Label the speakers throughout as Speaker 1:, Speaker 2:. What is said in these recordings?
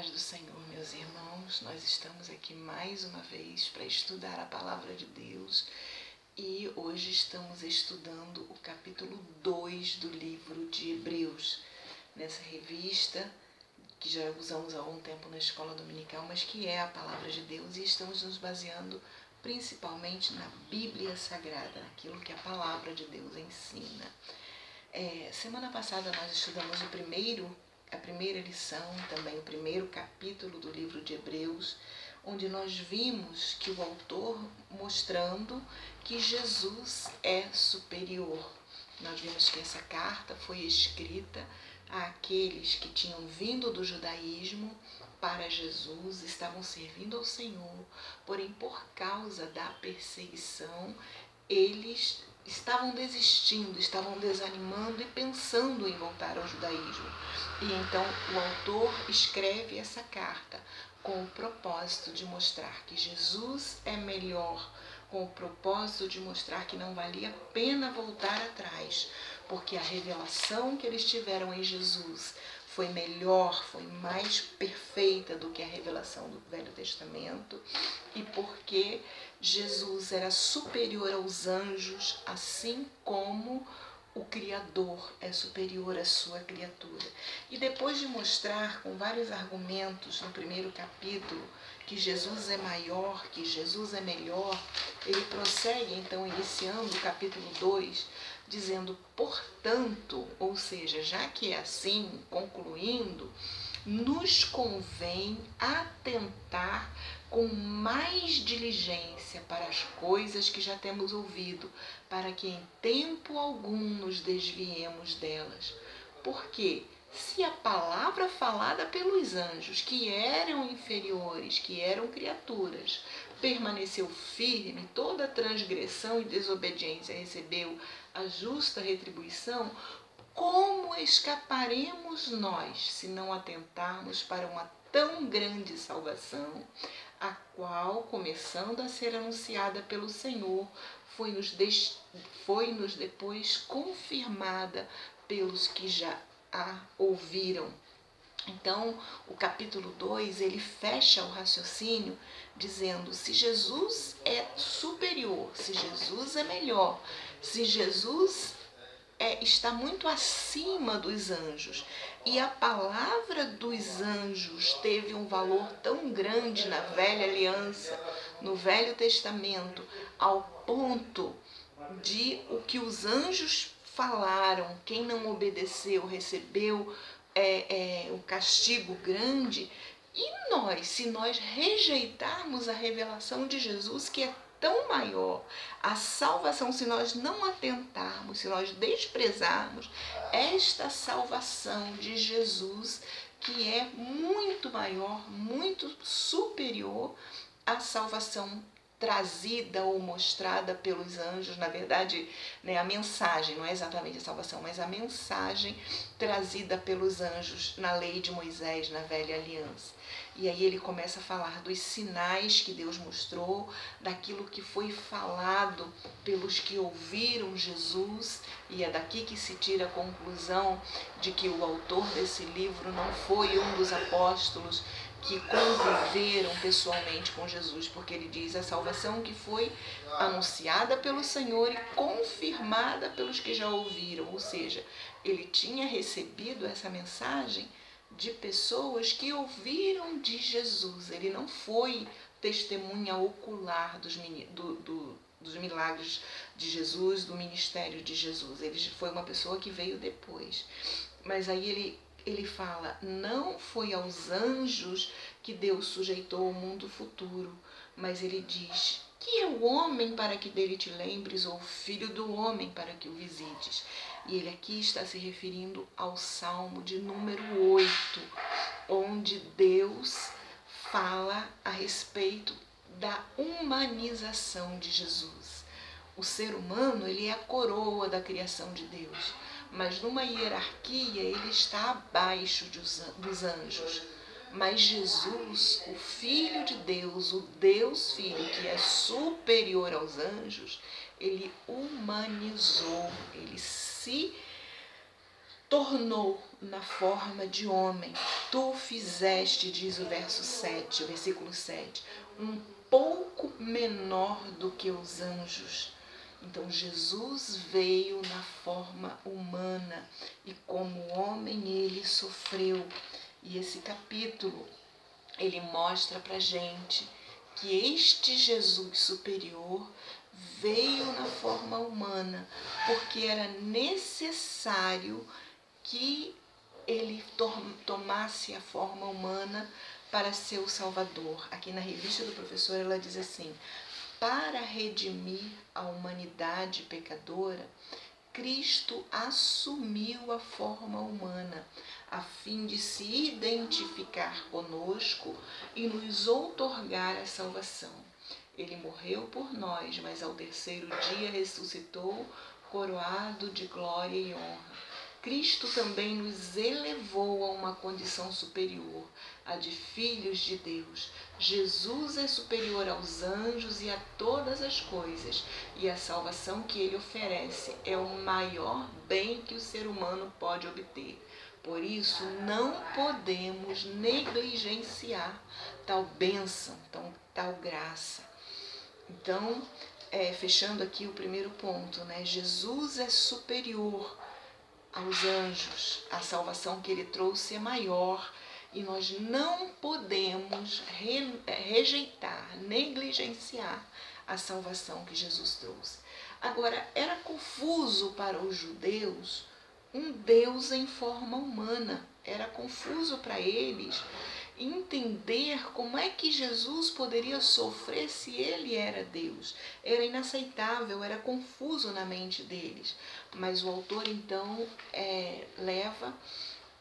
Speaker 1: paz do Senhor, meus irmãos, nós estamos aqui mais uma vez para estudar a Palavra de Deus e hoje estamos estudando o capítulo 2 do livro de Hebreus, nessa revista que já usamos há algum tempo na escola dominical, mas que é a Palavra de Deus, e estamos nos baseando principalmente na Bíblia Sagrada, naquilo que a Palavra de Deus ensina. Semana passada nós estudamos a primeira lição, também o primeiro capítulo do livro de Hebreus, onde nós vimos que o autor mostrando que Jesus é superior. Nós vimos que essa carta foi escrita àqueles que tinham vindo do judaísmo para Jesus, estavam servindo ao Senhor, porém por causa da perseguição, eles estavam desistindo, estavam desanimando e pensando em voltar ao judaísmo. E então o autor escreve essa carta com o propósito de mostrar que Jesus é melhor, com o propósito de mostrar que não valia a pena voltar atrás, porque a revelação que eles tiveram em Jesus foi melhor, foi mais perfeita do que a revelação do Velho Testamento, e porque Jesus era superior aos anjos, assim como o Criador é superior à sua criatura. E depois de mostrar com vários argumentos no primeiro capítulo que Jesus é maior, que Jesus é melhor, ele prossegue então iniciando o capítulo 2, dizendo, portanto, ou seja, já que é assim, concluindo, nos convém atentar com mais diligência para as coisas que já temos ouvido, para que em tempo algum nos desviemos delas. Porque se a palavra falada pelos anjos, que eram inferiores, que eram criaturas, permaneceu firme, toda transgressão e desobediência recebeu a justa retribuição, como escaparemos nós se não atentarmos para uma tão grande salvação, a qual, começando a ser anunciada pelo Senhor, foi-nos depois confirmada pelos que já a ouviram. Então, o capítulo 2, ele fecha o raciocínio dizendo, se Jesus é superior, se Jesus é melhor, se Jesus está muito acima dos anjos, e a palavra dos anjos teve um valor tão grande na velha aliança, no Velho Testamento, ao ponto de o que os anjos falaram, quem não obedeceu recebeu um castigo grande. E nós, se nós rejeitarmos a revelação de Jesus, que é tão maior, a salvação, se nós não atentarmos, se nós desprezarmos esta salvação de Jesus, que é muito maior, muito superior à salvação trazida ou mostrada pelos anjos, na verdade, né, a mensagem, não é exatamente a salvação, mas a mensagem trazida pelos anjos na lei de Moisés, na velha aliança. E aí ele começa a falar dos sinais que Deus mostrou, daquilo que foi falado pelos que ouviram Jesus, e é daqui que se tira a conclusão de que o autor desse livro não foi um dos apóstolos que conviveram pessoalmente com Jesus, porque ele diz a salvação que foi anunciada pelo Senhor e confirmada pelos que já ouviram, ou seja, ele tinha recebido essa mensagem de pessoas que ouviram de Jesus. Ele não foi testemunha ocular dos milagres de Jesus, do ministério de Jesus. Ele foi uma pessoa que veio depois. Mas aí ele fala, não foi aos anjos que Deus sujeitou o mundo futuro, mas ele diz, que é o homem para que dele te lembres, ou o filho do homem para que o visites. E ele aqui está se referindo ao Salmo de número 8, onde Deus fala a respeito da humanização de Jesus. O ser humano, ele é a coroa da criação de Deus, mas numa hierarquia ele está abaixo dos anjos. Mas Jesus, o Filho de Deus, o Deus Filho, que é superior aos anjos, ele humanizou, ele se tornou na forma de homem. Tu o fizeste, diz o versículo 7, um pouco menor do que os anjos. Então Jesus veio na forma humana e como homem ele sofreu. E esse capítulo, ele mostra pra gente que este Jesus superior veio na forma humana, porque era necessário que ele tomasse a forma humana para ser o Salvador. Aqui na revista do professor ela diz assim: para redimir a humanidade pecadora, Cristo assumiu a forma humana, a fim de se identificar conosco e nos outorgar a salvação. Ele morreu por nós, mas ao terceiro dia ressuscitou, coroado de glória e honra. Cristo também nos elevou a uma condição superior, a de filhos de Deus. Jesus é superior aos anjos e a todas as coisas, e a salvação que ele oferece é o maior bem que o ser humano pode obter. Por isso, não podemos negligenciar tal bênção, tal graça. Então, fechando aqui o primeiro ponto, né? Jesus é superior aos anjos, a salvação que ele trouxe é maior e nós não podemos rejeitar, negligenciar a salvação que Jesus trouxe. Agora, era confuso para os judeus um Deus em forma humana, era confuso para eles entender como é que Jesus poderia sofrer se ele era Deus. Era inaceitável, era confuso na mente deles. Mas o autor então leva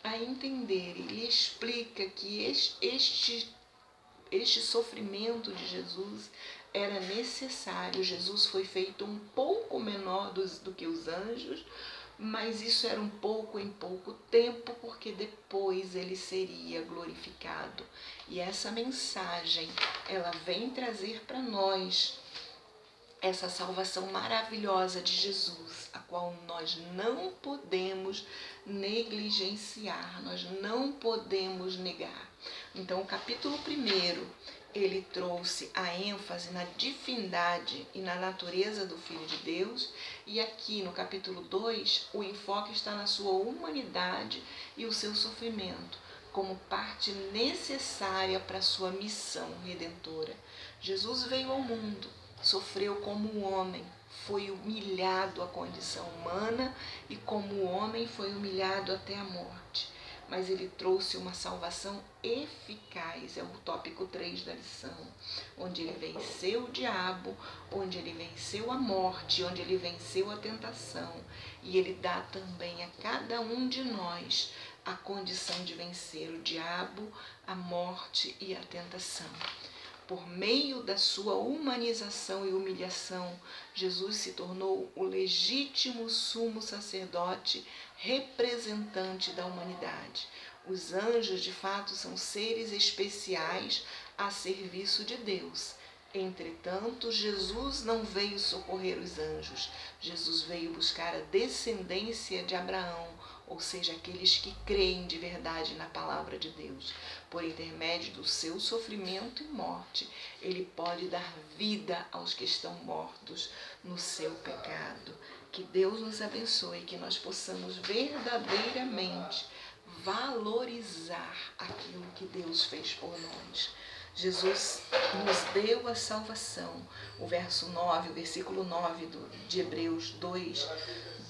Speaker 1: a entender, ele explica que este sofrimento de Jesus era necessário. Jesus foi feito um pouco menor do que os anjos, mas isso era um pouco em pouco tempo, porque depois ele seria glorificado. E essa mensagem, ela vem trazer para nós essa salvação maravilhosa de Jesus, a qual nós não podemos negligenciar, nós não podemos negar. Então, o capítulo 1, ele trouxe a ênfase na divindade e na natureza do Filho de Deus, e aqui no capítulo 2, o enfoque está na sua humanidade e o seu sofrimento, como parte necessária para a sua missão redentora. Jesus veio ao mundo, sofreu como um homem, foi humilhado à condição humana e como homem foi humilhado até a morte. Mas ele trouxe uma salvação eficaz, é o tópico 3 da lição, onde ele venceu o diabo, onde ele venceu a morte, onde ele venceu a tentação. E ele dá também a cada um de nós a condição de vencer o diabo, a morte e a tentação. Por meio da sua humanização e humilhação, Jesus se tornou o legítimo sumo sacerdote representante da humanidade. Os anjos, de fato, são seres especiais a serviço de Deus. Entretanto, Jesus não veio socorrer os anjos. Jesus veio buscar a descendência de Abraão, ou seja, aqueles que creem de verdade na palavra de Deus. Por intermédio do seu sofrimento e morte, ele pode dar vida aos que estão mortos no seu pecado. Que Deus nos abençoe, que nós possamos verdadeiramente valorizar aquilo que Deus fez por nós. Jesus nos deu a salvação. O versículo 9 de Hebreus 2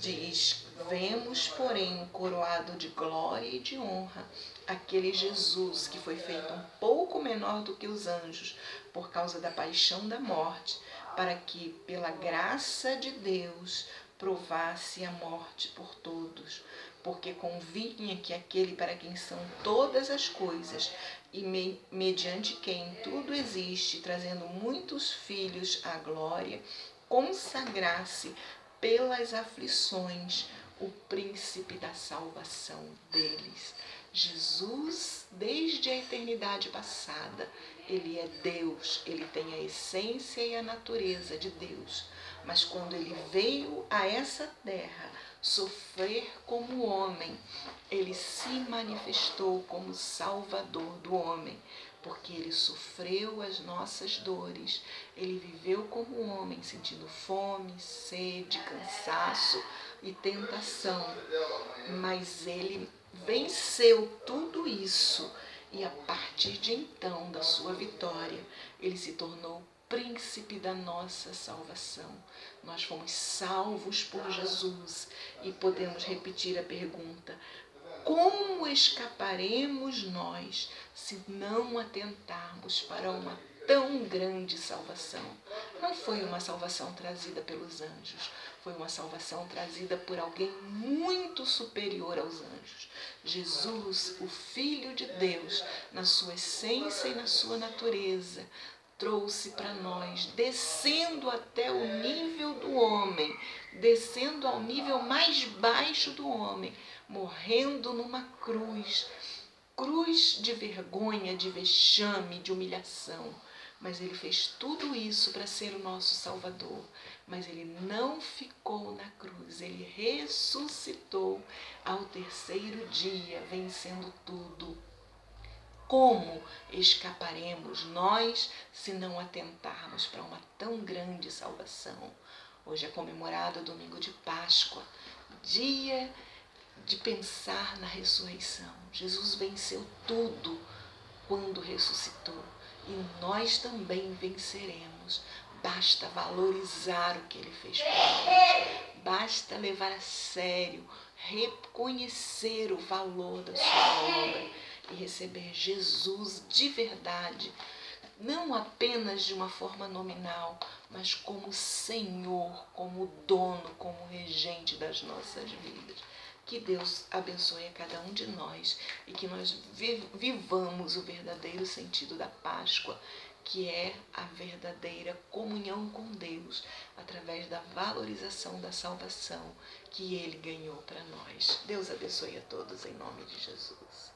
Speaker 1: diz: vemos, porém, coroado de glória e de honra aquele Jesus que foi feito um pouco menor do que os anjos por causa da paixão da morte, para que, pela graça de Deus, provasse a morte por todos, porque convinha que aquele para quem são todas as coisas e mediante quem tudo existe, trazendo muitos filhos à glória, consagrasse pelas aflições o príncipe da salvação deles. Jesus, desde a eternidade passada, ele é Deus, ele tem a essência e a natureza de Deus. Mas quando ele veio a essa terra, sofrer como homem, ele se manifestou como Salvador do homem, porque ele sofreu as nossas dores, ele viveu como homem, sentindo fome, sede, cansaço e tentação, mas ele venceu tudo isso e a partir de então, da sua vitória, ele se tornou príncipe da nossa salvação. Nós fomos salvos por Jesus e podemos repetir a pergunta: como escaparemos nós se não atentarmos para uma tão grande salvação? Não foi uma salvação trazida pelos anjos, foi uma salvação trazida por alguém muito superior aos anjos. Jesus, o Filho de Deus, na sua essência e na sua natureza, trouxe para nós, descendo até o nível do homem, descendo ao nível mais baixo do homem, morrendo numa cruz, cruz de vergonha, de vexame, de humilhação. Mas ele fez tudo isso para ser o nosso Salvador. Mas ele não ficou na cruz, ele ressuscitou ao terceiro dia, vencendo tudo. Como escaparemos nós se não atentarmos para uma tão grande salvação? Hoje é comemorado o domingo de Páscoa, dia de pensar na ressurreição. Jesus venceu tudo quando ressuscitou e nós também venceremos. Basta valorizar o que ele fez por nós, basta levar a sério, reconhecer o valor da sua obra e receber Jesus de verdade, não apenas de uma forma nominal, mas como Senhor, como dono, como regente das nossas vidas. Que Deus abençoe a cada um de nós e que nós vivamos o verdadeiro sentido da Páscoa, que é a verdadeira comunhão com Deus, através da valorização da salvação que Ele ganhou para nós. Deus abençoe a todos em nome de Jesus.